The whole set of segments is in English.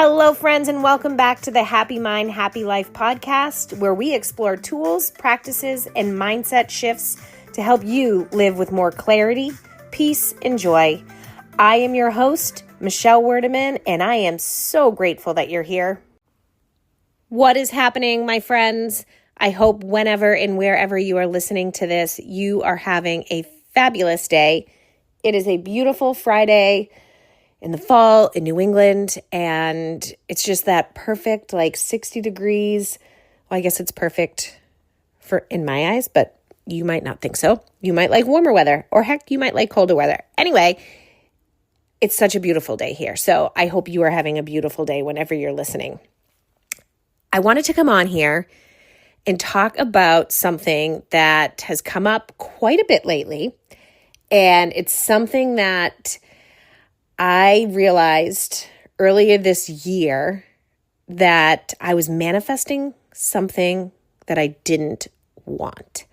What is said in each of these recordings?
Hello, friends, and welcome back to the Happy Mind, Happy Life podcast, where we explore tools, practices, and mindset shifts to help you live with more clarity, peace, and joy. I am your host, Michelle Werdeman, and I am so grateful that you're here. What is happening, my friends? I hope whenever and wherever you are listening to this, you are having a fabulous day. It is a beautiful Friday in the fall in New England, and it's just that perfect, 60 degrees. Well, I guess it's perfect in my eyes, but you might not think so. You might like warmer weather, or heck, you might like colder weather. Anyway, it's such a beautiful day here, so I hope you are having a beautiful day whenever you're listening. I wanted to come on here and talk about something that has come up quite a bit lately, and it's something that I realized earlier this year that I was manifesting something that I didn't want.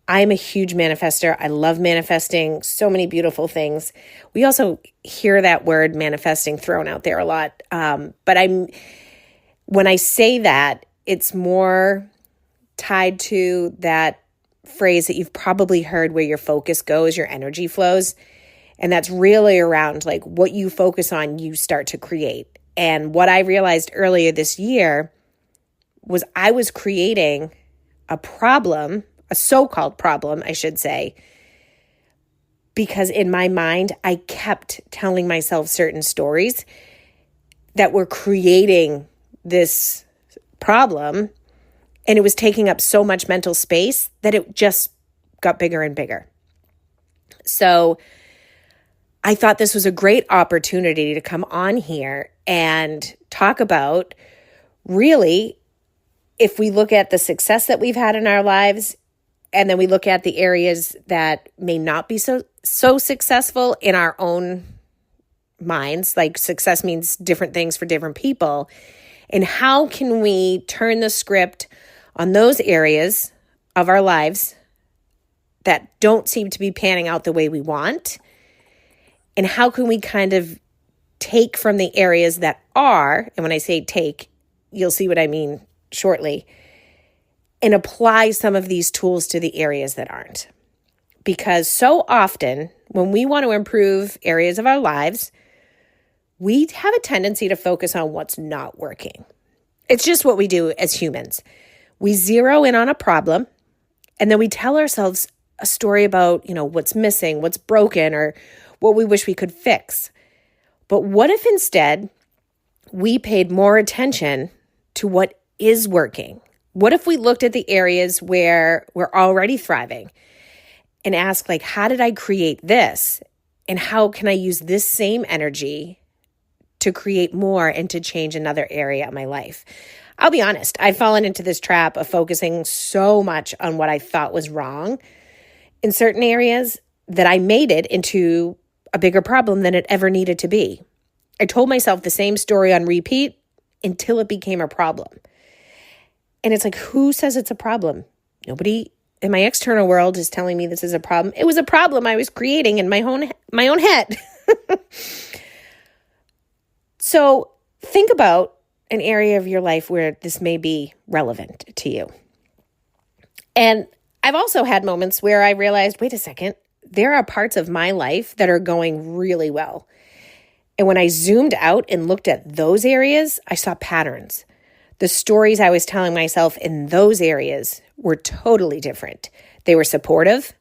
I am a huge manifester. I love manifesting so many beautiful things. We also hear that word manifesting thrown out there a lot. But when I say that, it's more tied to that phrase that you've probably heard where your focus goes, your energy flows. And that's really around what you focus on, you start to create. And what I realized earlier this year was I was creating a problem, a so-called problem, I should say, because in my mind, I kept telling myself certain stories that were creating this problem. And it was taking up so much mental space that it just got bigger and bigger. So I thought this was a great opportunity to come on here and talk about, really, if we look at the success that we've had in our lives, and then we look at the areas that may not be so successful in our own minds, like success means different things for different people, and how can we turn the script on those areas of our lives that don't seem to be panning out the way we want. And how can we kind of take from the areas that are, and when I say take, you'll see what I mean shortly, and apply some of these tools to the areas that aren't. Because so often, when we want to improve areas of our lives, we have a tendency to focus on what's not working. It's just what we do as humans. We zero in on a problem, and then we tell ourselves a story about, what's missing, what's broken, or what we wish we could fix. But what if instead we paid more attention to what is working? What if we looked at the areas where we're already thriving and asked, how did I create this? And how can I use this same energy to create more and to change another area of my life? I'll be honest, I've fallen into this trap of focusing so much on what I thought was wrong in certain areas that I made it into a bigger problem than it ever needed to be. I told myself the same story on repeat until it became a problem. And it's who says it's a problem? Nobody in my external world is telling me this is a problem. It was a problem I was creating in my own head. So think about an area of your life where this may be relevant to you. And I've also had moments where I realized, wait a second, there are parts of my life that are going really well. And when I zoomed out and looked at those areas, I saw patterns. The stories I was telling myself in those areas were totally different. They were supportive,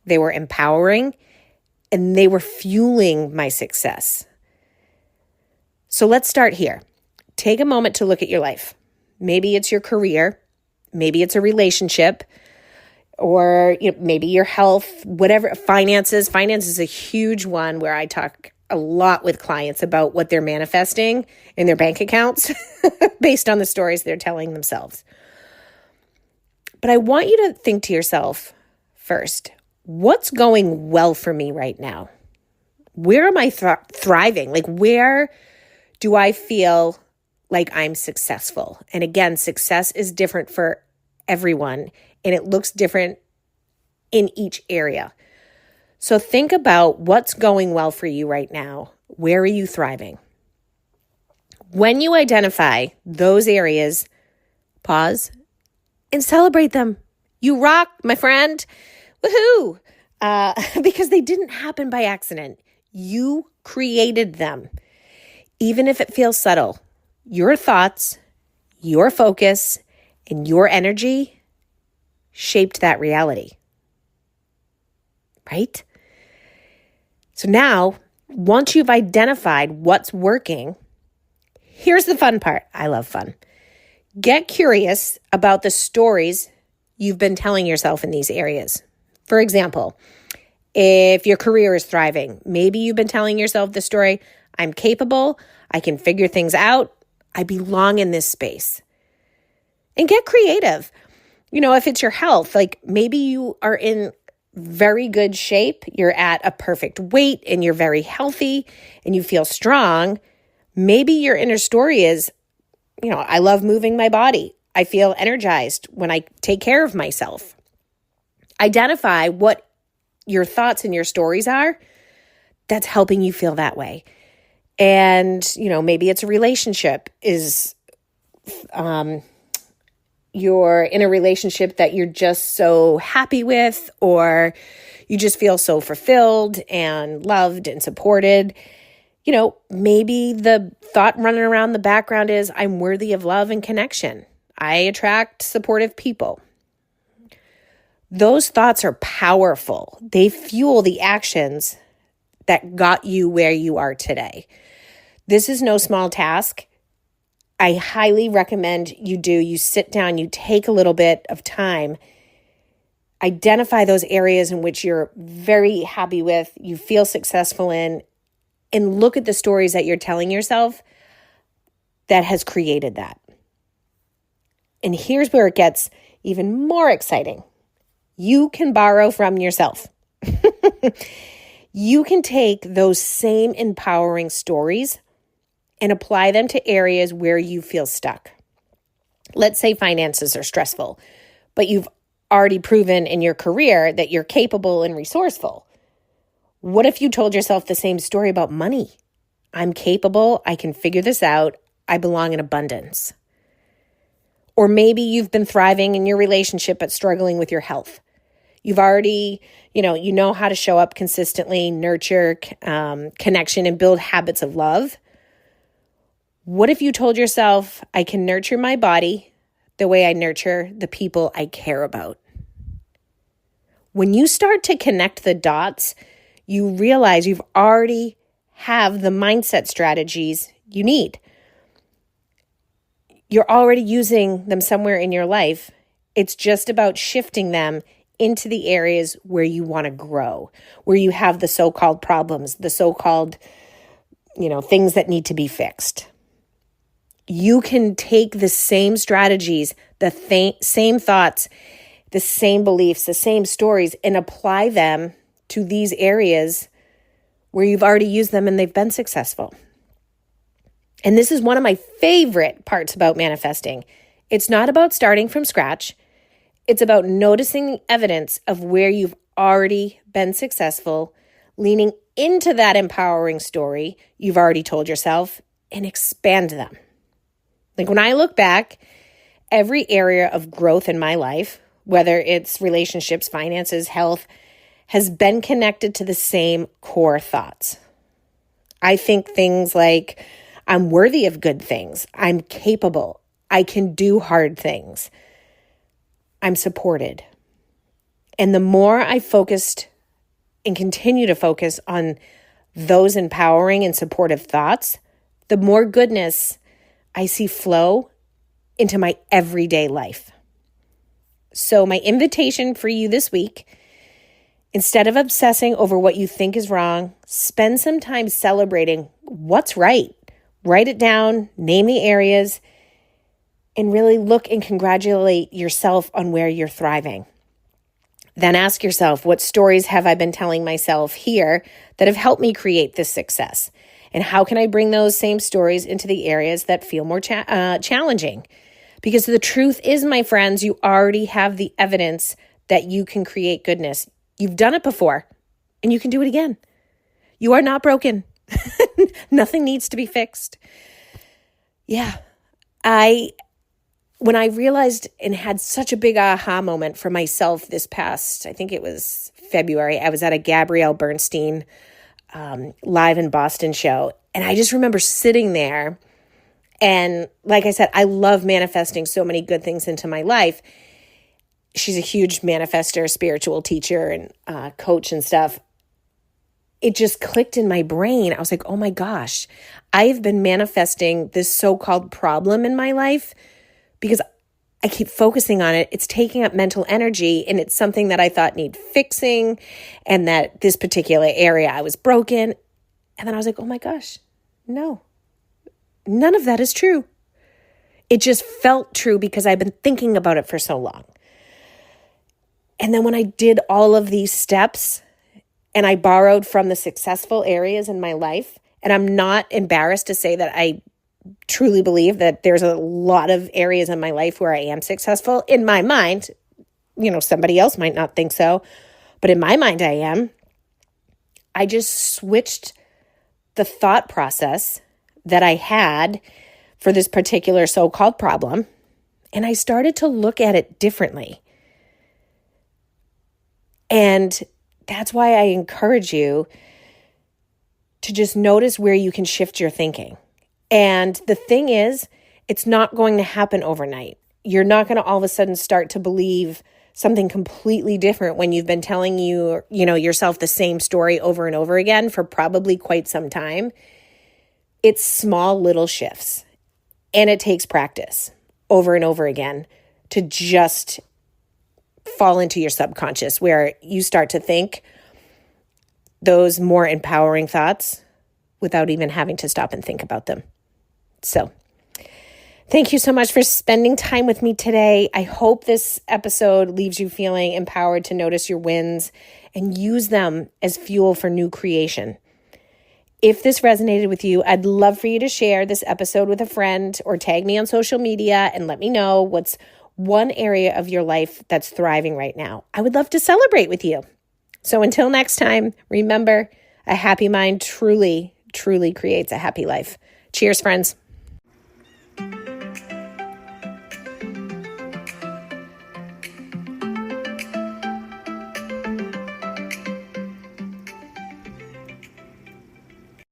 they were empowering, and they were fueling my success. So let's start here. Take a moment to look at your life. Maybe it's your career, maybe it's a relationship, or maybe your health, whatever, finances. Finance is a huge one where I talk a lot with clients about what they're manifesting in their bank accounts based on the stories they're telling themselves. But I want you to think to yourself first, what's going well for me right now? Where am I thriving? Where do I feel like I'm successful? And again, success is different for everyone, and it looks different in each area. So think about what's going well for you right now. Where are you thriving? When you identify those areas, pause and celebrate them. You rock, my friend. Woohoo! Because they didn't happen by accident. You created them. Even if it feels subtle, your thoughts, your focus, and your energy shaped that reality. Right? So now, once you've identified what's working, here's the fun part. I love fun. Get curious about the stories you've been telling yourself in these areas. For example, if your career is thriving, maybe you've been telling yourself the story, I'm capable, I can figure things out, I belong in this space. And get creative. If it's your health, like maybe you are in very good shape, you're at a perfect weight and you're very healthy and you feel strong. Maybe your inner story is, I love moving my body. I feel energized when I take care of myself. Identify what your thoughts and your stories are that's helping you feel that way. And, maybe it's a relationship you're in a relationship that you're just so happy with, or you just feel so fulfilled and loved and supported. Maybe the thought running around the background is, I'm worthy of love and connection. I attract supportive people. Those thoughts are powerful. They fuel the actions that got you where you are today. This is no small task. I highly recommend you sit down, you take a little bit of time, identify those areas in which you're very happy with, you feel successful in, and look at the stories that you're telling yourself that has created that. And here's where it gets even more exciting. You can borrow from yourself. You can take those same empowering stories and apply them to areas where you feel stuck. Let's say finances are stressful, but you've already proven in your career that you're capable and resourceful. What if you told yourself the same story about money? I'm capable, I can figure this out, I belong in abundance. Or maybe you've been thriving in your relationship but struggling with your health. You've already, you know how to show up consistently, nurture connection, and build habits of love. What if you told yourself, I can nurture my body the way I nurture the people I care about? When you start to connect the dots, you realize you've already have the mindset strategies you need. You're already using them somewhere in your life. It's just about shifting them into the areas where you want to grow, where you have the so-called problems, the so-called, things that need to be fixed. You can take the same strategies, the same thoughts, the same beliefs, the same stories, and apply them to these areas where you've already used them and they've been successful. And this is one of my favorite parts about manifesting. It's not about starting from scratch. It's about noticing the evidence of where you've already been successful, leaning into that empowering story you've already told yourself, and expand them. Like when I look back, every area of growth in my life, whether it's relationships, finances, health, has been connected to the same core thoughts. I think things like, I'm worthy of good things. I'm capable. I can do hard things. I'm supported. And the more I focused and continue to focus on those empowering and supportive thoughts, the more goodness I see flow into my everyday life. So my invitation for you this week, instead of obsessing over what you think is wrong, spend some time celebrating what's right. Write it down, name the areas, and really look and congratulate yourself on where you're thriving. Then ask yourself, what stories have I been telling myself here that have helped me create this success? And how can I bring those same stories into the areas that feel more challenging? Because the truth is, my friends, you already have the evidence that you can create goodness. You've done it before, and you can do it again. You are not broken. Nothing needs to be fixed. yeah, when I realized and had such a big aha moment for myself this past, I think it was February, I was at a Gabrielle Bernstein live in Boston show. And I just remember sitting there. And like I said, I love manifesting so many good things into my life. She's a huge manifester, spiritual teacher, and coach and stuff. It just clicked in my brain. I was like, oh my gosh, I've been manifesting this so-called problem in my life because I keep focusing on it. It's taking up mental energy, and it's something that I thought need fixing, and that this particular area I was broken. And then I was like, oh my gosh, no, none of that is true. It just felt true because I've been thinking about it for so long. And then when I did all of these steps and I borrowed from the successful areas in my life, and I'm not embarrassed to say that I truly believe that there's a lot of areas in my life where I am successful. In my mind, somebody else might not think so, but in my mind I am. I just switched the thought process that I had for this particular so-called problem, and I started to look at it differently. And that's why I encourage you to just notice where you can shift your thinking. And the thing is, it's not going to happen overnight. You're not going to all of a sudden start to believe something completely different when you've been telling yourself the same story over and over again for probably quite some time. It's small little shifts, and it takes practice over and over again to just fall into your subconscious where you start to think those more empowering thoughts without even having to stop and think about them. So thank you so much for spending time with me today. I hope this episode leaves you feeling empowered to notice your wins and use them as fuel for new creation. If this resonated with you, I'd love for you to share this episode with a friend or tag me on social media and let me know what's one area of your life that's thriving right now. I would love to celebrate with you. So until next time, remember, a happy mind truly, truly creates a happy life. Cheers, friends.